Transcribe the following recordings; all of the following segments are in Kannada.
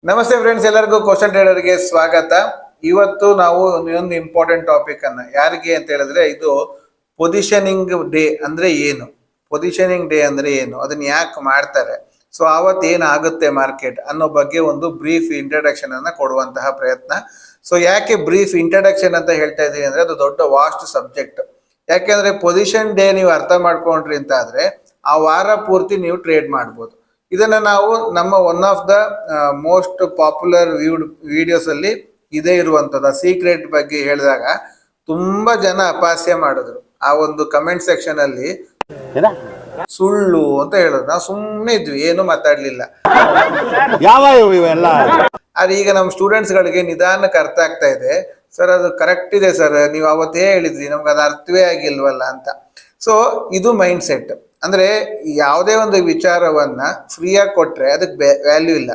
ನಮಸ್ತೆ ಫ್ರೆಂಡ್ಸ್, ಎಲ್ಲರಿಗೂ ಕ್ವಶನ್ ಟ್ರೇಡರ್ಗೆ ಸ್ವಾಗತ. ಇವತ್ತು ನಾವು ಒಂದು ಇಂಪಾರ್ಟೆಂಟ್ ಟಾಪಿಕ್ ಅನ್ನ ಯಾರಿಗೆ ಅಂತ ಹೇಳಿದ್ರೆ, ಇದು ಪೊಸಿಷನಿಂಗ್ ಡೇ ಅಂದ್ರೆ ಏನು, ಅದನ್ನ ಯಾಕೆ ಮಾಡ್ತಾರೆ, ಸೊ ಆವತ್ತು ಏನಾಗುತ್ತೆ ಮಾರ್ಕೆಟ್ ಅನ್ನೋ ಬಗ್ಗೆ ಒಂದು ಬ್ರೀಫ್ ಇಂಟ್ರಡಕ್ಷನ್ ಅನ್ನ ಕೊಡುವಂತಹ ಪ್ರಯತ್ನ. ಸೊ ಯಾಕೆ ಬ್ರೀಫ್ ಇಂಟ್ರಡಕ್ಷನ್ ಅಂತ ಹೇಳ್ತಾ ಇದೀನಿ ಅಂದ್ರೆ, ಅದು ದೊಡ್ಡ ವಾಸ್ಟ್ ಸಬ್ಜೆಕ್ಟ್. ಯಾಕೆಂದ್ರೆ ಪೊಸಿಷನ್ ಡೇ ನೀವು ಅರ್ಥ ಮಾಡ್ಕೊಂಡ್ರಿ ಅಂತ ಆದ್ರೆ ಆ ವಾರ ಪೂರ್ತಿ ನೀವು ಟ್ರೇಡ್ ಮಾಡ್ಬೋದು. ಇದನ್ನ ನಾವು ನಮ್ಮ one of the most popular videos ಅಲ್ಲಿ ಇದೇ ಇರುವಂತದ್ದು. ಸೀಕ್ರೆಟ್ ಬಗ್ಗೆ ಹೇಳಿದಾಗ ತುಂಬಾ ಜನ ಅಪಹಾಸ್ಯ ಮಾಡಿದ್ರು. ಆ ಒಂದು ಕಮೆಂಟ್ ಸೆಕ್ಷನ್ ಅಲ್ಲಿ ಸುಳ್ಳು ಅಂತ ಹೇಳಿದ್ರು. ನಾವು ಸುಮ್ಮನೆ ಇದ್ವಿ, ಏನು ಮಾತಾಡ್ಲಿಲ್ಲ. ಆದ್ರೆ ಈಗ ನಮ್ಮ ಸ್ಟೂಡೆಂಟ್ಸ್ ಗಳಿಗೆ ನಿಧಾನಕ್ಕೆ ಅರ್ಥ ಆಗ್ತಾ ಇದೆ. ಸರ್ ಅದು ಕರೆಕ್ಟ್ ಇದೆ ಸರ್, ನೀವು ಅವತ್ತೇ ಹೇಳಿದ್ರಿ, ನಮ್ಗೆ ಅದು ಅರ್ಥವೇ ಆಗಿಲ್ವಲ್ಲ ಅಂತ. ಸೊ ಇದು ಮೈಂಡ್ ಸೆಟ್. ಅಂದ್ರೆ ಯಾವುದೇ ಒಂದು ವಿಚಾರವನ್ನ ಫ್ರೀಯಾಗಿ ಕೊಟ್ರೆ ಅದಕ್ಕೆ ವ್ಯಾಲ್ಯೂ ಇಲ್ಲ.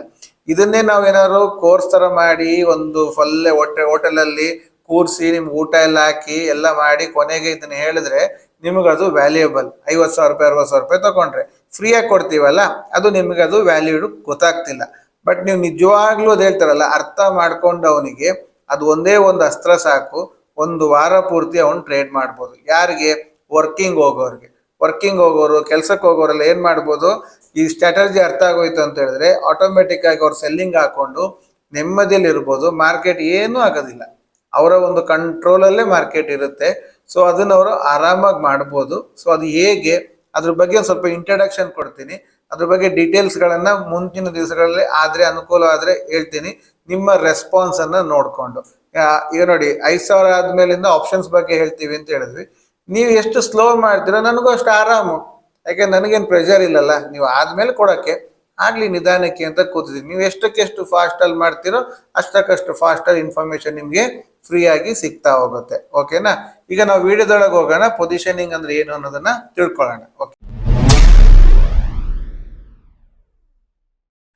ಇದನ್ನೇ ನಾವೇನಾದ್ರು ಕೋರ್ಸ್ ತರ ಮಾಡಿ ಒಂದು ಫುಲ್ ಹೋಟೆಲ್ ಅಲ್ಲಿ ಕೂರಿಸಿ ನಿಮ್ಗೆ ಊಟ ಎಲ್ಲ ಹಾಕಿ ಎಲ್ಲ ಮಾಡಿ ಕೊನೆಗೆ ಇದನ್ನ ಹೇಳಿದ್ರೆ ನಿಮಗದು ವ್ಯಾಲ್ಯೂಯಬಲ್. 50,000 ರೂಪಾಯಿ 60,000 ರೂಪಾಯಿ ತಗೊಂಡ್ರೆ ಫ್ರೀಯಾಗಿ ಕೊಡ್ತೀವಲ್ಲ, ಅದು ನಿಮಗದು ವ್ಯಾಲ್ಯೂ ಗೊತ್ತಾಗ್ತಿಲ್ಲ. ಬಟ್ ನೀವು ನಿಜವಾಗ್ಲೂ ಅದು ಹೇಳ್ತಾರಲ್ಲ, ಅರ್ಥ ಮಾಡ್ಕೊಂಡು ಅವನಿಗೆ ಅದು ಒಂದೇ ಒಂದು ಅಸ್ತ್ರ ಸಾಕು, ಒಂದು ವಾರ ಪೂರ್ತಿ ಅವನು ಟ್ರೇಡ್ ಮಾಡ್ಬೋದು. ಯಾರಿಗೆ? ವರ್ಕಿಂಗ್ ಹೋಗೋರು, ಕೆಲ್ಸಕ್ಕೆ ಹೋಗೋರೆಲ್ಲ ಏನ್ ಮಾಡ್ಬೋದು, ಈ ಸ್ಟ್ರಾಟಜಿ ಅರ್ಥ ಆಗೋಯ್ತು ಅಂತ ಹೇಳಿದ್ರೆ ಆಟೋಮೆಟಿಕ್ ಆಗಿ ಅವ್ರು ಸೆಲ್ಲಿಂಗ್ ಹಾಕೊಂಡು ನೆಮ್ಮದಿಯಲ್ಲಿ ಇರ್ಬೋದು. ಮಾರ್ಕೆಟ್ ಏನೂ ಆಗೋದಿಲ್ಲ, ಅವರ ಒಂದು ಕಂಟ್ರೋಲ್ ಅಲ್ಲೇ ಮಾರ್ಕೆಟ್ ಇರುತ್ತೆ. ಸೊ ಅದನ್ನ ಅವರು ಆರಾಮಾಗಿ ಮಾಡ್ಬೋದು. ಸೊ ಅದು ಹೇಗೆ, ಅದ್ರ ಬಗ್ಗೆ ಒಂದು ಸ್ವಲ್ಪ ಇಂಟ್ರಡಕ್ಷನ್ ಕೊಡ್ತೀನಿ. ಅದ್ರ ಬಗ್ಗೆ ಡೀಟೇಲ್ಸ್ ಗಳನ್ನ ಮುಂದಿನ ದಿವಸಗಳಲ್ಲಿ ಆದ್ರೆ ಅನುಕೂಲ ಆದ್ರೆ ಹೇಳ್ತೀನಿ, ನಿಮ್ಮ ರೆಸ್ಪಾನ್ಸ್ ಅನ್ನ ನೋಡ್ಕೊಂಡು. ಈಗ ನೋಡಿ, 5,000 ಆದ್ಮೇಲಿಂದ ಆಪ್ಷನ್ಸ್ ಬಗ್ಗೆ ಹೇಳ್ತೀವಿ ಅಂತ ಹೇಳಿದ್ವಿ. ನೀವು ಎಷ್ಟು ಸ್ಲೋ ಮಾಡ್ತೀರೋ ನನಗೂ ಅಷ್ಟು ಆರಾಮು. ಯಾಕೆ ನನಗೇನು ಪ್ರೆಷರ್ ಇಲ್ಲಲ್ಲ, ನೀವು ಆದ್ಮೇಲೆ ಕೊಡಕ್ಕೆ ಆಗ್ಲಿ ನಿಧಾನಕ್ಕೆ ಅಂತ ಕೂತಿದ್ದೀನಿ. ನೀವು ಎಷ್ಟಕ್ಕೆಷ್ಟು ಫಾಸ್ಟ್ ಅಲ್ಲಿ ಮಾಡ್ತೀರೋ ಅಷ್ಟಕ್ಕಷ್ಟು ಫಾಸ್ಟ್ ಅಲ್ಲಿ ಇನ್ಫಾರ್ಮೇಶನ್ ನಿಮ್ಗೆ ಫ್ರೀ ಆಗಿ ಸಿಗ್ತಾ ಹೋಗುತ್ತೆ. ಓಕೆನಾ? ಈಗ ನಾವು ವಿಡಿಯೋದೊಳಗೆ ಹೋಗೋಣ. ಪೊಸಿಷನಿಂಗ್ ಅಂದ್ರೆ ಏನು ಅನ್ನೋದನ್ನ ತಿಳ್ಕೊಳ್ಳೋಣ. ಓಕೆ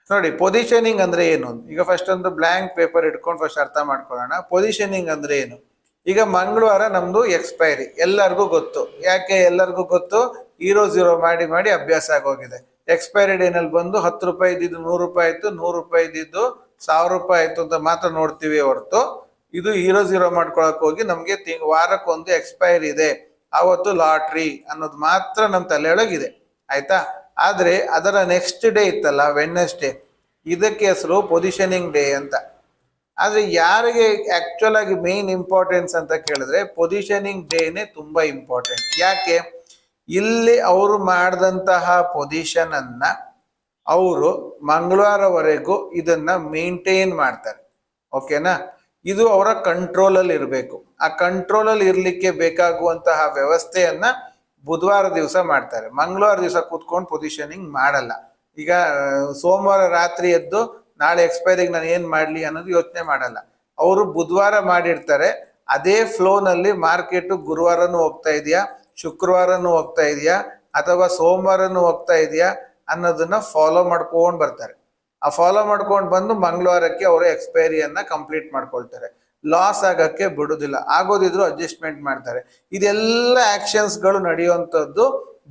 ನೋಡಿ, ಪೊಸಿಷನಿಂಗ್ ಅಂದ್ರೆ ಏನು. ಈಗ ಫಸ್ಟ್ ಒಂದು ಬ್ಲಾಂಕ್ ಪೇಪರ್ ಇಟ್ಕೊಂಡು ಫಸ್ಟ್ ಅರ್ಥ ಮಾಡ್ಕೊಳ್ಳೋಣ. ಪೊಸಿಷನಿಂಗ್ ಅಂದ್ರೆ ಏನು. ಈಗ ಮಂಗಳವಾರ ನಮ್ದು ಎಕ್ಸ್ಪೈರಿ, ಎಲ್ಲರಿಗೂ ಗೊತ್ತು. ಯಾಕೆ ಎಲ್ಲರಿಗೂ ಗೊತ್ತು? 0 ಮಾಡಿ ಅಭ್ಯಾಸ ಆಗೋಗಿದೆ. ಎಕ್ಸ್ಪೈರಿ ಡೇನಲ್ಲಿ ಬಂದು 10 ರೂಪಾಯಿ ಇದ್ದಿದ್ದು 100 ರೂಪಾಯಿ ಆಯ್ತು, 100 ರೂಪಾಯಿ ಇದ್ದಿದ್ದು 1000 ರೂಪಾಯಿ ಆಯ್ತು ಅಂತ ಮಾತ್ರ ನೋಡ್ತೀವಿ ಹೊರತು, ಇದು 0 ಮಾಡ್ಕೊಳಕ್ ಹೋಗಿ ನಮ್ಗೆ ವಾರಕ್ಕೊಂದು ಎಕ್ಸ್ಪೈರಿ ಇದೆ, ಅವತ್ತು ಲಾಟ್ರಿ ಅನ್ನೋದು ಮಾತ್ರ ನಮ್ಮ ತಲೆಯೊಳಗಿದೆ. ಆಯ್ತಾ? ಆದ್ರೆ ಅದರ ನೆಕ್ಸ್ಟ್ ಡೇ ಇತ್ತಲ್ಲ, ವೆಡ್ನೆಸ್ಡೇ, ಇದಕ್ಕೆ ಹೆಸರು ಪೊಸಿಷನಿಂಗ್ ಡೇ ಅಂತ. ಆದ್ರೆ ಯಾರಿಗೆ ಆಕ್ಚುಲ್ ಆಗಿ ಮೇನ್ ಇಂಪಾರ್ಟೆನ್ಸ್ ಅಂತ ಕೇಳಿದ್ರೆ ಪೊಸಿಷನಿಂಗ್ ಡೇನೆ ತುಂಬಾ ಇಂಪಾರ್ಟೆಂಟ್. ಯಾಕೆ? ಇಲ್ಲಿ ಅವರು ಮಾಡಿದಂತಹ ಪೊಸಿಷನ್ ಅನ್ನ ಅವರು ಮಂಗಳವಾರವರೆಗೂ ಇದನ್ನ ಮೇಂಟೈನ್ ಮಾಡ್ತಾರೆ. ಓಕೆನಾ? ಇದು ಅವರ ಕಂಟ್ರೋಲ್ ಅಲ್ಲಿ ಇರಬೇಕು. ಆ ಕಂಟ್ರೋಲ್ ಅಲ್ಲಿ ಇರ್ಲಿಕ್ಕೆ ಬೇಕಾಗುವಂತಹ ವ್ಯವಸ್ಥೆಯನ್ನ ಬುಧವಾರ ದಿವಸ ಮಾಡ್ತಾರೆ. ಮಂಗಳವಾರ ದಿವಸ ಕೂತ್ಕೊಂಡು ಪೊಸಿಷನಿಂಗ್ ಮಾಡಲ್ಲ. ಈಗ ಸೋಮವಾರ ರಾತ್ರಿ ಎದ್ದು ನಾಳೆ ಎಕ್ಸ್ಪೈರಿಗೆ ನಾನು ಏನ್ ಮಾಡ್ಲಿ ಅನ್ನೋದು ಯೋಚನೆ ಮಾಡಲ್ಲ. ಅವರು ಬುಧವಾರ ಮಾಡಿರ್ತಾರೆ. ಅದೇ ಫ್ಲೋನಲ್ಲಿ ಮಾರ್ಕೆಟ್ ಗುರುವಾರನೂ ಹೋಗ್ತಾ ಇದೆಯಾ, ಶುಕ್ರವಾರನೂ ಹೋಗ್ತಾ ಇದೆಯಾ, ಅಥವಾ ಸೋಮವಾರನೂ ಹೋಗ್ತಾ ಇದೆಯಾ ಅನ್ನೋದನ್ನ ಫಾಲೋ ಮಾಡ್ಕೊಂಡು ಬರ್ತಾರೆ. ಆ ಫಾಲೋ ಮಾಡ್ಕೊಂಡು ಬಂದು ಮಂಗಳವಾರಕ್ಕೆ ಅವರು ಎಕ್ಸ್ಪೈರಿಯನ್ನ ಕಂಪ್ಲೀಟ್ ಮಾಡ್ಕೊಳ್ತಾರೆ. ಲಾಸ್ ಆಗಕ್ಕೆ ಬಿಡುದಿಲ್ಲ, ಆಗೋದಿದ್ರು ಅಡ್ಜಸ್ಟ್ಮೆಂಟ್ ಮಾಡ್ತಾರೆ. ಇದೆಲ್ಲ ಆಕ್ಷನ್ಸ್ಗಳು ನಡೆಯುವಂಥದ್ದು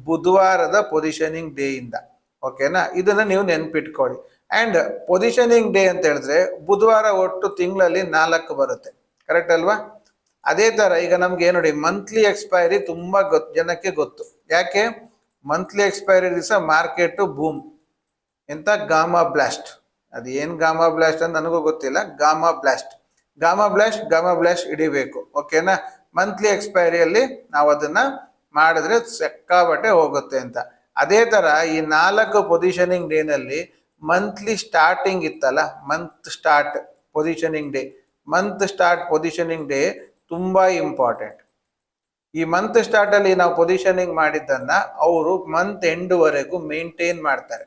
ಬುಧವಾರದ ಪೊಸಿಷನಿಂಗ್ ಡೇ ಇಂದ. ಓಕೆನಾ? ಇದನ್ನ ನೀವು ನೆನ್ಪಿಟ್ಕೊಳ್ಳಿ. ಅಂಡ್ ಪೊಸಿಷನಿಂಗ್ ಡೇ ಅಂತ ಹೇಳಿದ್ರೆ ಬುಧವಾರ ಒಟ್ಟು ತಿಂಗಳಲ್ಲಿ 4 ಬರುತ್ತೆ. ಕರೆಕ್ಟ್ ಅಲ್ವಾ? ಅದೇ ತರ ಈಗ ನಮ್ಗೆ ನೋಡಿ, ಮಂತ್ಲಿ ಎಕ್ಸ್ಪೈರಿ ತುಂಬಾ ಜನಕ್ಕೆ ಗೊತ್ತು. ಯಾಕೆ? ಮಂತ್ಲಿ ಎಕ್ಸ್ಪೈರಿ ದಿವಸ ಮಾರ್ಕೆಟ್ ಬೂಮ್. ಎಂತ ಗಾಮಾ ಬ್ಲಾಸ್ಟ್. ಅದು ಏನ್ ಗಾಮಾ ಬ್ಲಾಸ್ಟ್ ಅಂತ ನನಗೂ ಗೊತ್ತಿಲ್ಲ. ಗಾಮಾ ಬ್ಲಾಸ್ಟ್ ಹಿಡಿಬೇಕು. ಓಕೆನಾ? ಮಂತ್ಲಿ ಎಕ್ಸ್ಪೈರಿಯಲ್ಲಿ ನಾವು ಅದನ್ನ ಮಾಡಿದ್ರೆ ಸಕ್ಕಾಬಟ್ಟೆ ಹೋಗುತ್ತೆ ಅಂತ. ಅದೇ ತರ ಈ 4 ಪೊಸಿಷನಿಂಗ್ ಡೇನಲ್ಲಿ ಮಂತ್ಲಿ ಸ್ಟಾರ್ಟಿಂಗ್ ಇತ್ತಲ್ಲ, ಮಂತ್ ಸ್ಟಾರ್ಟ್ ಪೊಸಿಷನಿಂಗ್ ಡೇ ತುಂಬಾ ಇಂಪಾರ್ಟೆಂಟ್. ಈ ಮಂತ್ ಸ್ಟಾರ್ಟ್ ಅಲ್ಲಿ ನಾವು ಪೊಸಿಷನಿಂಗ್ ಮಾಡಿದ್ದನ್ನ ಅವರು ಮಂತ್ ಎಂಡ್ ವರೆಗೂ ಮೇಂಟೈನ್ ಮಾಡ್ತಾರೆ.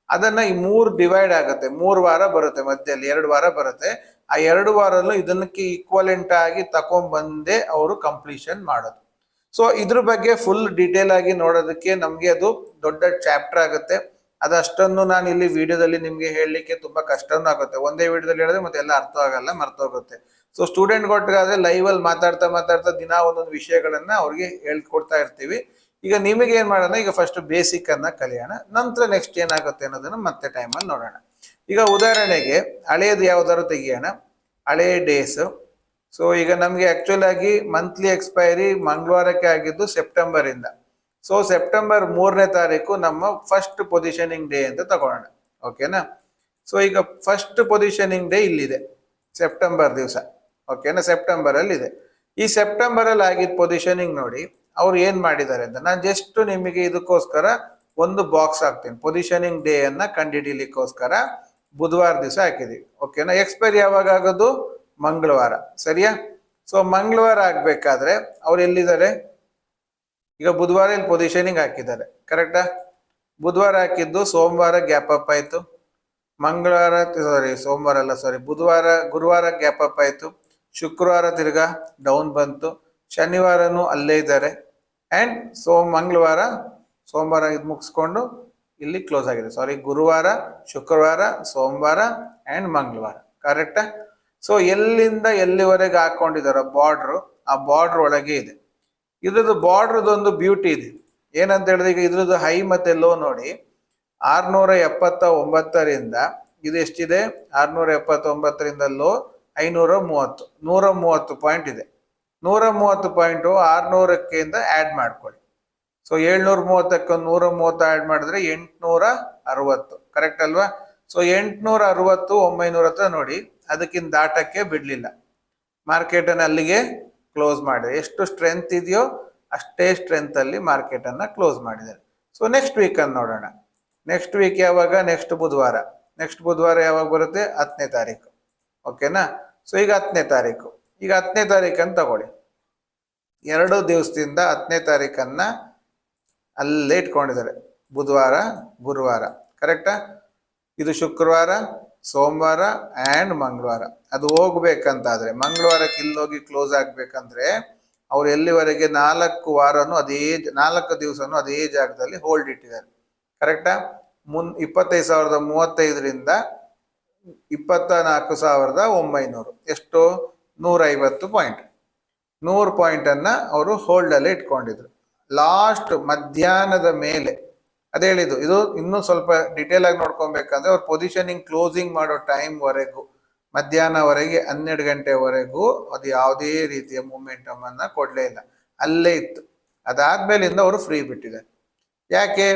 ಅದನ್ನ ಈ 3 ಡಿವೈಡ್ ಆಗುತ್ತೆ. 3 ವಾರ ಬರುತ್ತೆ, ಮಧ್ಯದಲ್ಲಿ 2 ವಾರ ಬರುತ್ತೆ. ಆ 2 ವಾರಲ್ಲೂ ಇದನ್ನಕ್ಕೆ ಈಕ್ವಲೆಂಟ್ ಆಗಿ ತಕೊಂಡ್ಬಂದೇ ಅವರು ಕಂಪ್ಲೀಷನ್ ಮಾಡೋದು. ಸೊ ಇದ್ರ ಬಗ್ಗೆ ಫುಲ್ ಡೀಟೇಲ್ ಆಗಿ ನೋಡೋದಕ್ಕೆ ನಮ್ಗೆ ಅದು ದೊಡ್ಡ ಚಾಪ್ಟರ್ ಆಗುತ್ತೆ. ಅದಷ್ಟನ್ನು ನಾನು ಇಲ್ಲಿ ವಿಡಿಯೋದಲ್ಲಿ ನಿಮ್ಗೆ ಹೇಳಲಿಕ್ಕೆ ತುಂಬಾ ಕಷ್ಟನೂ ಆಗುತ್ತೆ. ಒಂದೇ ವಿಡಿಯೋದಲ್ಲಿ ಹೇಳಿದ್ರೆ ಮತ್ತೆ ಎಲ್ಲ ಅರ್ಥ ಆಗಲ್ಲ, ಮರ್ತೋಗುತ್ತೆ. ಸೊ ಸ್ಟೂಡೆಂಟ್ ಕೊಟ್ಟಾದ್ರೆ ಲೈವ್ ಅಲ್ಲಿ ಮಾತಾಡ್ತಾ ದಿನ ಒಂದೊಂದು ವಿಷಯಗಳನ್ನ ಅವ್ರಿಗೆ ಹೇಳ್ಕೊಡ್ತಾ ಇರ್ತೀವಿ. ಈಗ ನಿಮಗೆ ಏನ್ ಮಾಡೋಣ, ಈಗ ಫಸ್ಟ್ ಬೇಸಿಕ್ ಅನ್ನ ಕಲಿಯೋಣ, ನಂತರ ನೆಕ್ಸ್ಟ್ ಏನಾಗುತ್ತೆ ಅನ್ನೋದನ್ನ ಮತ್ತೆ ಟೈಮಲ್ಲಿ ನೋಡೋಣ. ಈಗ ಉದಾಹರಣೆಗೆ ಹಳೆಯದು ಯಾವ್ದಾದ್ರು ತೆಗಿಯೋಣ, ಹಳೆಯ ಡೇಸ್. ಸೊ ಈಗ ನಮಗೆ ಆಕ್ಚುಲ್ ಆಗಿ ಮಂತ್ಲಿ ಎಕ್ಸ್ಪೈರಿ ಮಂಗಳವಾರಕ್ಕೆ ಆಗಿದ್ದು ಸೆಪ್ಟೆಂಬರ್ ಇಂದ. ಸೊ ಸೆಪ್ಟೆಂಬರ್ 3ನೇ ತಾರೀಕು ನಮ್ಮ ಫಸ್ಟ್ ಪೊಸಿಷನಿಂಗ್ ಡೇ ಅಂತ ತಗೊಳ್ಳೋಣ. ಓಕೆನಾ. ಸೊ ಈಗ ಫಸ್ಟ್ ಪೊಸಿಷನಿಂಗ್ ಡೇ ಇಲ್ಲಿದೆ, ಸೆಪ್ಟೆಂಬರ್ ದಿವಸ. ಓಕೆನಾ, ಸೆಪ್ಟೆಂಬರ್ ಅಲ್ಲಿ ಇದೆ. ಈ ಸೆಪ್ಟೆಂಬರ್ ಅಲ್ಲಿ ಆಗಿದ್ದ ಪೊಸಿಷನಿಂಗ್ ನೋಡಿ ಅವ್ರು ಏನ್ ಮಾಡಿದ್ದಾರೆ ಅಂತ ನಾನು ಜಸ್ಟ್ ನಿಮಗೆ ಇದಕ್ಕೋಸ್ಕರ ಒಂದು ಬಾಕ್ಸ್ ಹಾಕ್ತೀನಿ. ಪೊಸಿಷನಿಂಗ್ ಡೇ ಅನ್ನ ಕಂಡುಹಿಡಿಯಲಿಕ್ಕೋಸ್ಕರ ಬುಧವಾರ ದಿವಸ ಹಾಕಿದೀವಿ. ಓಕೆನಾ. ಎಕ್ಸ್ಪೈರಿ ಯಾವಾಗ ಆಗೋದು? ಮಂಗಳವಾರ. ಸರಿಯಾ? ಸೊ ಮಂಗಳವಾರ ಆಗ್ಬೇಕಾದ್ರೆ ಅವ್ರು ಎಲ್ಲಿದ್ದಾರೆ? ಈಗ ಬುಧವಾರ ಇಲ್ಲಿ ಪೊಸಿಷನಿಂಗ್ ಹಾಕಿದ್ದಾರೆ, ಕರೆಕ್ಟಾ? ಬುಧವಾರ ಹಾಕಿದ್ದು ಸೋಮವಾರ ಗ್ಯಾಪ್ ಅಪ್ ಆಯ್ತು, ಮಂಗಳವಾರ ಸೋಮವಾರ ಅಲ್ಲ ಬುಧವಾರ ಗುರುವಾರ ಗ್ಯಾಪ್ ಅಪ್ ಆಯ್ತು, ಶುಕ್ರವಾರ ತಿರ್ಗಾ ಡೌನ್ ಬಂತು, ಶನಿವಾರನು ಅಲ್ಲೇ ಇದ್ದಾರೆ, ಅಂಡ್ ಮಂಗಳವಾರ ಸೋಮವಾರ ಇದು ಮುಗಿಸ್ಕೊಂಡು ಇಲ್ಲಿ ಕ್ಲೋಸ್ ಆಗಿದೆ. ಗುರುವಾರ, ಶುಕ್ರವಾರ, ಸೋಮವಾರ ಅಂಡ್ ಮಂಗಳವಾರ, ಕರೆಕ್ಟಾ? ಸೊ ಎಲ್ಲಿಂದ ಎಲ್ಲಿವರೆಗೆ ಹಾಕೊಂಡಿದಾರ ಬಾರ್ಡ್ರು, ಆ ಬಾರ್ಡ್ರ್ ಒಳಗೆ ಇದೆ. ಇದ್ರದ್ದು ಬಾರ್ಡ್ರದೊಂದು ಬ್ಯೂಟಿ ಇದೆ. ಏನಂತ ಹೇಳಿದ್ರೆ ಈಗ ಇದ್ರದ್ದು ಹೈ ಮತ್ತೆ ಲೋ ನೋಡಿ, 679ರಿಂದ ಇದು ಎಷ್ಟಿದೆ? 679ರಿಂದ ಲೋ 530, 130 ಪಾಯಿಂಟ್ ಇದೆ. 130 ಪಾಯಿಂಟು 600ಕ್ಕಿಂತ ಆ್ಯಡ್ ಮಾಡ್ಕೊಳ್ಳಿ. ಸೊ 730ಕ್ಕೆ 130 ಆ್ಯಡ್ ಮಾಡಿದ್ರೆ 860, ಕರೆಕ್ಟ್ ಅಲ್ವಾ? ಸೊ 860 900 ಹತ್ರ ನೋಡಿ, ಅದಕ್ಕಿಂತ ದಾಟಕ್ಕೆ ಬಿಡ್ಲಿಲ್ಲ. ಮಾರ್ಕೆಟ್ ಅನ್ನು ಅಲ್ಲಿಗೆ ಕ್ಲೋಸ್ ಮಾಡಿದೆ. ಎಷ್ಟು ಸ್ಟ್ರೆಂತ್ ಇದೆಯೋ ಅಷ್ಟೇ ಸ್ಟ್ರೆಂತ್ ಅಲ್ಲಿ ಮಾರ್ಕೆಟ್ ಅನ್ನ ಕ್ಲೋಸ್ ಮಾಡಿದ್ದಾರೆ. ಸೊ ನೆಕ್ಸ್ಟ್ ವೀಕ್ ಅನ್ನು ನೋಡೋಣ. ನೆಕ್ಸ್ಟ್ ವೀಕ್ ಯಾವಾಗ? ನೆಕ್ಸ್ಟ್ ಬುಧವಾರ. ನೆಕ್ಸ್ಟ್ ಬುಧವಾರ ಯಾವಾಗ ಬರುತ್ತೆ? 10ನೇ ತಾರೀಕು. ಓಕೆನಾ. ಸೊ ಈಗ 10ನೇ ತಾರೀಕು, ಈಗ 10ನೇ ತಾರೀಕನ್ನು ತಗೊಳ್ಳಿ. 2 ದಿವಸದಿಂದ 10ನೇ ತಾರೀಕನ್ನ ಅಲ್ಲೇ ಇಟ್ಕೊಂಡಿದ್ದಾರೆ. ಬುಧವಾರ, ಗುರುವಾರ, ಕರೆಕ್ಟಾ? ಇದು ಶುಕ್ರವಾರ, ಸೋಮವಾರ ಆ್ಯಂಡ್ ಮಂಗಳವಾರ. ಅದು ಹೋಗ್ಬೇಕಂತಾದ್ರೆ ಮಂಗಳವಾರಕ್ಕೆ ಇಲ್ಲೋಗಿ ಕ್ಲೋಸ್ ಆಗ್ಬೇಕಂದ್ರೆ ಅವ್ರು ಎಲ್ಲಿವರೆಗೆ 4 ವಾರನು ಅದೇ 4 ದಿವಸನು ಅದೇ ಜಾಗದಲ್ಲಿ ಹೋಲ್ಡ್ ಇಟ್ಟಿದ್ದಾರೆ, ಕರೆಕ್ಟಾ? 25,035ರಿಂದ 24,900, ಎಷ್ಟು? 150 ಪಾಯಿಂಟ್. 100 ಪಾಯಿಂಟ್ ಅನ್ನ ಅವರು ಹೋಲ್ಡ್ ಅಲ್ಲಿ ಇಟ್ಕೊಂಡಿದ್ರು. ಲಾಸ್ಟ್ ಮಧ್ಯಾಹ್ನದ ಮೇಲೆ ಅದೇ ಹೇಳಿದ್ದು, ಇದು ಇನ್ನೂ ಸ್ವಲ್ಪ ಡಿಟೇಲ್ ಆಗಿ ನೋಡ್ಕೊಬೇಕಂದ್ರೆ ಅವ್ರ ಪೊಸಿಷನಿಂಗ್ ಕ್ಲೋಸಿಂಗ್ ಮಾಡೋ ಟೈಮ್ ವರೆಗೂ, ಮಧ್ಯಾಹ್ನವರೆಗೆ 12 ಗಂಟೆವರೆಗೂ ಅದು ಯಾವುದೇ ರೀತಿಯ ಮೂಮೆಂಟಮ್ ಅನ್ನ ಕೊಡ್ಲೇ ಇಲ್ಲ, ಅಲ್ಲೇ ಇತ್ತು. ಅದಾದ್ಮೇಲಿಂದ ಅವರು ಫ್ರೀ ಬಿಟ್ಟಿದ್ದಾರೆ. ಯಾಕೆ?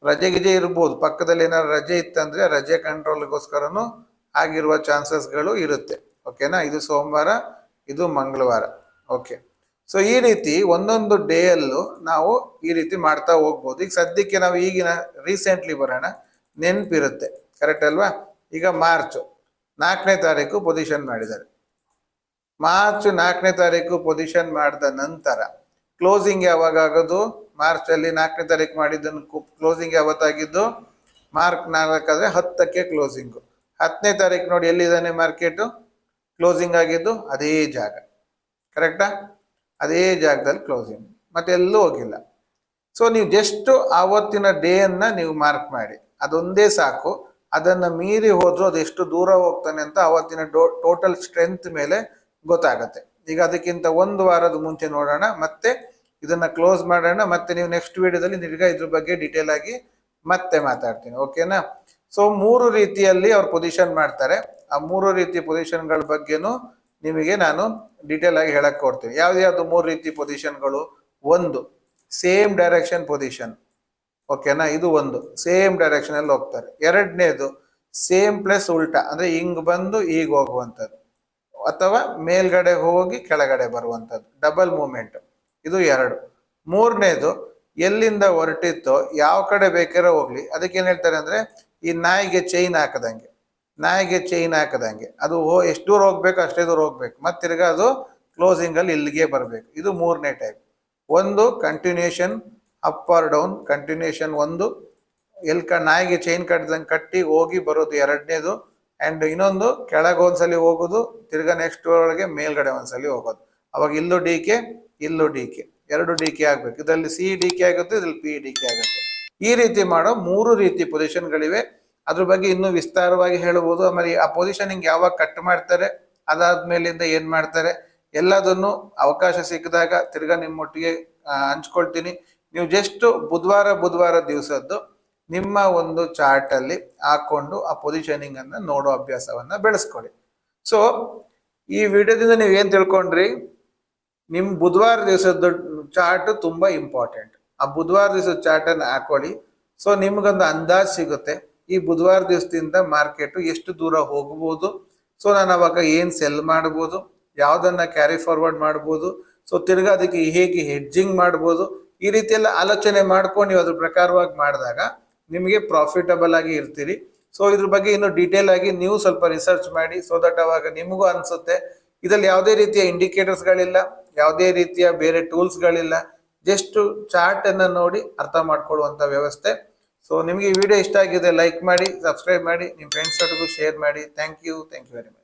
ರಜೆ ಗಿಜೆ ಇರ್ಬೋದು, ಪಕ್ಕದಲ್ಲಿ ಏನಾದ್ರು ರಜೆ ಇತ್ತಂದ್ರೆ ರಜೆ ಕಂಟ್ರೋಲ್ಗೋಸ್ಕರನು ಆಗಿರುವ ಚಾನ್ಸಸ್ಗಳು ಇರುತ್ತೆ. ಓಕೆನಾ. ಇದು ಸೋಮವಾರ, ಇದು ಮಂಗಳವಾರ. ಓಕೆ. ಸೊ ಈ ರೀತಿ ಒಂದೊಂದು ಡೇ ಅಲ್ಲೂ ನಾವು ಈ ರೀತಿ ಮಾಡ್ತಾ ಹೋಗ್ಬೋದು. ಈಗ ಸದ್ಯಕ್ಕೆ ನಾವು ಈಗಿನ ರೀಸೆಂಟ್ಲಿ ಬರೋಣ, ನೆನಪಿರುತ್ತೆ, ಕರೆಕ್ಟ್ ಅಲ್ವಾ? ಈಗ ಮಾರ್ಚ್ 4ನೇ ತಾರೀಕು ಪೊಸಿಷನ್ ಮಾಡಿದ್ದಾರೆ. ಮಾರ್ಚ್ 4ನೇ ತಾರೀಕು ಪೊಸಿಷನ್ ಮಾಡಿದ ನಂತರ ಕ್ಲೋಸಿಂಗ್ ಯಾವಾಗ ಆಗೋದು? ಮಾರ್ಚ್ ಅಲ್ಲಿ 4ನೇ ತಾರೀಕು ಮಾಡಿದ್ದನ್ನು ಕ್ಲೋಸಿಂಗ್ ಯಾವತ್ತಾಗಿದ್ದು? ಮಾರ್ಚ್ 4 ಆದ್ರೆ 10ಕ್ಕೆ ಕ್ಲೋಸಿಂಗು. 10ನೇ ತಾರೀಕು ನೋಡಿ ಎಲ್ಲಿದ್ದಾನೆ ಮಾರ್ಕೆಟು? ಕ್ಲೋಸಿಂಗ್ ಆಗಿದ್ದು ಅದೇ ಜಾಗ, ಕರೆಕ್ಟಾ? ಅದೇ ಜಾಗದಲ್ಲಿ ಕ್ಲೋಸಿಂಗ್, ಮತ್ತೆ ಎಲ್ಲೂ ಹೋಗಿಲ್ಲ. ಸೊ ನೀವು ಜಸ್ಟ್ ಆವತ್ತಿನ ಡೇ ಅನ್ನ ನೀವು ಮಾರ್ಕ್ ಮಾಡಿ, ಅದೊಂದೇ ಸಾಕು. ಅದನ್ನ ಮೀರಿ ಹೋದ್ರು ಅದು ಎಷ್ಟು ದೂರ ಹೋಗ್ತಾನೆ ಅಂತ ಅವತ್ತಿನ ಟೋಟಲ್ ಸ್ಟ್ರೆಂತ್ ಮೇಲೆ ಗೊತ್ತಾಗತ್ತೆ. ಈಗ ಅದಕ್ಕಿಂತ 1 ವಾರದ ಮುಂಚೆ ನೋಡೋಣ, ಮತ್ತೆ ಇದನ್ನ ಕ್ಲೋಸ್ ಮಾಡೋಣ. ಮತ್ತೆ ನೀವು ನೆಕ್ಸ್ಟ್ ವಿಡಿಯೋದಲ್ಲಿ ನಿರ್ಗ ಇದ್ರ ಬಗ್ಗೆ ಡೀಟೇಲ್ ಆಗಿ ಮತ್ತೆ ಮಾತಾಡ್ತೀನಿ. ಓಕೆನಾ. ಸೊ 3 ರೀತಿಯಲ್ಲಿ ಅವ್ರು ಪೊಸಿಷನ್ ಮಾಡ್ತಾರೆ. ಆ 3 ರೀತಿಯ ಪೊಸಿಷನ್ಗಳ ಬಗ್ಗೆನೂ ನಿಮಗೆ ನಾನು ಡೀಟೇಲ್ ಆಗಿ ಹೇಳಕ್ ಕೊಡ್ತೀನಿ. ಯಾವ್ದು 3 ರೀತಿ ಪೊಸಿಷನ್ಗಳು? 1, ಸೇಮ್ ಡೈರೆಕ್ಷನ್ ಪೊಸಿಷನ್. ಓಕೆನಾ. ಇದು 1, ಸೇಮ್ ಡೈರೆಕ್ಷನ್ ಅಲ್ಲಿ ಹೋಗ್ತಾರೆ. 2ನೇದು ಸೇಮ್ ಪ್ಲಸ್ ಉಲ್ಟಾ, ಅಂದ್ರೆ ಹಿಂಗ್ ಬಂದು ಈಗ ಹೋಗುವಂಥದ್ದು, ಅಥವಾ ಮೇಲ್ಗಡೆ ಹೋಗಿ ಕೆಳಗಡೆ ಬರುವಂಥದ್ದು, ಡಬಲ್ ಮೂವ್ಮೆಂಟ್. ಇದು 2. 3ನೇದು ಎಲ್ಲಿಂದ ಹೊರಟಿತ್ತೋ ಯಾವ ಕಡೆ ಬೇಕಾದ್ರೆ ಹೋಗ್ಲಿ, ಅದಕ್ಕೇನ್ ಹೇಳ್ತಾರೆ ಅಂದ್ರೆ ಈ ನಾಯಿಗೆ ಚೈನ್ ಹಾಕದಂಗೆ, ನಾಯಿಗೆ ಚೈನ್ ಹಾಕದಂಗೆ ಅದು ಎಷ್ಟು ದೂರ ಹೋಗ್ಬೇಕು ಅಷ್ಟೇ ದೂರ ಹೋಗ್ಬೇಕು, ಮತ್ತೆ ತಿರ್ಗಾ ಅದು ಕ್ಲೋಸಿಂಗ್ ಅಲ್ಲಿ ಇಲ್ಲಿಗೆ ಬರಬೇಕು. ಇದು 3ನೇ type. 1 continuation up or down, continuation 1, ನಾಯಿಗೆ ಚೈನ್ ಕಟ್ಟದಂಗೆ ಕಟ್ಟಿ ಹೋಗಿ ಬರೋದು 2ನೇದು. ಅಂಡ್ ಇನ್ನೊಂದು ಕೆಳಗೆ ಒಂದ್ಸಲಿ ಹೋಗೋದು, ತಿರ್ಗಾ ನೆಕ್ಸ್ಟ್ ಒಳಗೆ ಮೇಲ್ಗಡೆ ಒಂದ್ಸಲಿ ಹೋಗೋದು. ಅವಾಗ ಇಲ್ಲೂ ಡಿ ಕೆ, ಇಲ್ಲೂ ಡಿ ಕೆ, 2 ಡಿ ಕೆ ಆಗ್ಬೇಕು. ಇದರಲ್ಲಿ ಸಿ ಡಿ ಕೆ ಆಗುತ್ತೆ, ಇದ್ರಲ್ಲಿ ಪಿ ಡಿ ಕೆ ಆಗುತ್ತೆ. ಈ ರೀತಿ ಮಾಡೋ 3 ರೀತಿ ಪೊಸಿಷನ್ಗಳಿವೆ. ಅದ್ರ ಬಗ್ಗೆ ಇನ್ನೂ ವಿಸ್ತಾರವಾಗಿ ಹೇಳ್ಬೋದು. ಆಮೇಲೆ ಆ ಪೊಸಿಷನಿಂಗ್ ಯಾವಾಗ ಕಟ್ ಮಾಡ್ತಾರೆ, ಅದಾದ್ಮೇಲಿಂದ ಏನ್ ಮಾಡ್ತಾರೆ, ಎಲ್ಲದನ್ನು ಅವಕಾಶ ಸಿಕ್ಕಿದಾಗ ತಿರ್ಗಾ ನಿಮ್ಮೊಟ್ಟಿಗೆ ಹಂಚ್ಕೊಳ್ತೀನಿ. ನೀವು ಜಸ್ಟ್ ಬುಧವಾರ ದಿವಸದ್ದು ನಿಮ್ಮ ಒಂದು ಚಾರ್ಟ್ ಅಲ್ಲಿ ಹಾಕೊಂಡು ಆ ಪೊಸಿಷನಿಂಗ್ ಅನ್ನ ನೋಡೋ ಅಭ್ಯಾಸವನ್ನ ಬೆಳೆಸ್ಕೊಳ್ಳಿ. ಸೊ ಈ ವಿಡಿಯೋದಿಂದ ನೀವು ಏನ್ ತಿಳ್ಕೊಂಡ್ರಿ, ನಿಮ್ ಬುಧವಾರ ದಿವಸದ ಚಾರ್ಟ್ ತುಂಬಾ ಇಂಪಾರ್ಟೆಂಟ್. ಆ ಬುಧವಾರ ದಿವಸದ ಚಾರ್ಟ್ ಅನ್ನ ಹಾಕೊಳ್ಳಿ. ಸೊ ನಿಮ್ಗೊಂದು ಅಂದಾಜ್ ಸಿಗುತ್ತೆ ಈ ಬುಧವಾರ ದಿವಸದಿಂದ ಮಾರ್ಕೆಟ್ ಎಷ್ಟು ದೂರ ಹೋಗ್ಬೋದು, ಸೊ ನಾನು ಅವಾಗ ಏನ್ ಸೆಲ್ ಮಾಡ್ಬೋದು, ಯಾವ್ದನ್ನ ಕ್ಯಾರಿ ಫಾರ್ವರ್ಡ್ ಮಾಡ್ಬೋದು, ಸೊ ತಿರ್ಗಾ ಅದಕ್ಕೆ ಹೇಗೆ ಹೆಡ್ಜಿಂಗ್ ಮಾಡ್ಬೋದು, ಈ ರೀತಿ ಎಲ್ಲ ಆಲೋಚನೆ ಮಾಡ್ಕೊಂಡು ನೀವು ಅದ್ರ ಪ್ರಕಾರವಾಗಿ ಮಾಡಿದಾಗ ನಿಮಗೆ ಪ್ರಾಫಿಟಬಲ್ ಆಗಿ ಇರ್ತೀರಿ. ಸೊ ಇದ್ರ ಬಗ್ಗೆ ಇನ್ನು ಡೀಟೇಲ್ ಆಗಿ ನೀವು ಸ್ವಲ್ಪ ರಿಸರ್ಚ್ ಮಾಡಿ, ಸೊ ದಟ್ ಅವಾಗ ನಿಮಗೂ ಅನ್ಸುತ್ತೆ ಇದ್ರಲ್ಲಿ ಯಾವುದೇ ರೀತಿಯ ಇಂಡಿಕೇಟರ್ಸ್ ಗಳಿಲ್ಲ, ಯಾವುದೇ ರೀತಿಯ ಬೇರೆ ಟೂಲ್ಸ್ ಗಳಿಲ್ಲ, ಜಸ್ಟ್ ಚಾರ್ಟ್ ಅನ್ನ ನೋಡಿ ಅರ್ಥ ಮಾಡ್ಕೊಳ್ಳುವಂತ ವ್ಯವಸ್ಥೆ. ಸೊ ನಿಮಗೆ ಈ ವಿಡಿಯೋ ಇಷ್ಟ ಆಗಿದೆ ಲೈಕ್ ಮಾಡಿ, ಸಬ್ಸ್ಕ್ರೈಬ್ ಮಾಡಿ, ನಿಮ್ಮ ಫ್ರೆಂಡ್ಸ್ ಒಟ್ಟಿಗೂ ಶೇರ್ ಮಾಡಿ. Thank you very much.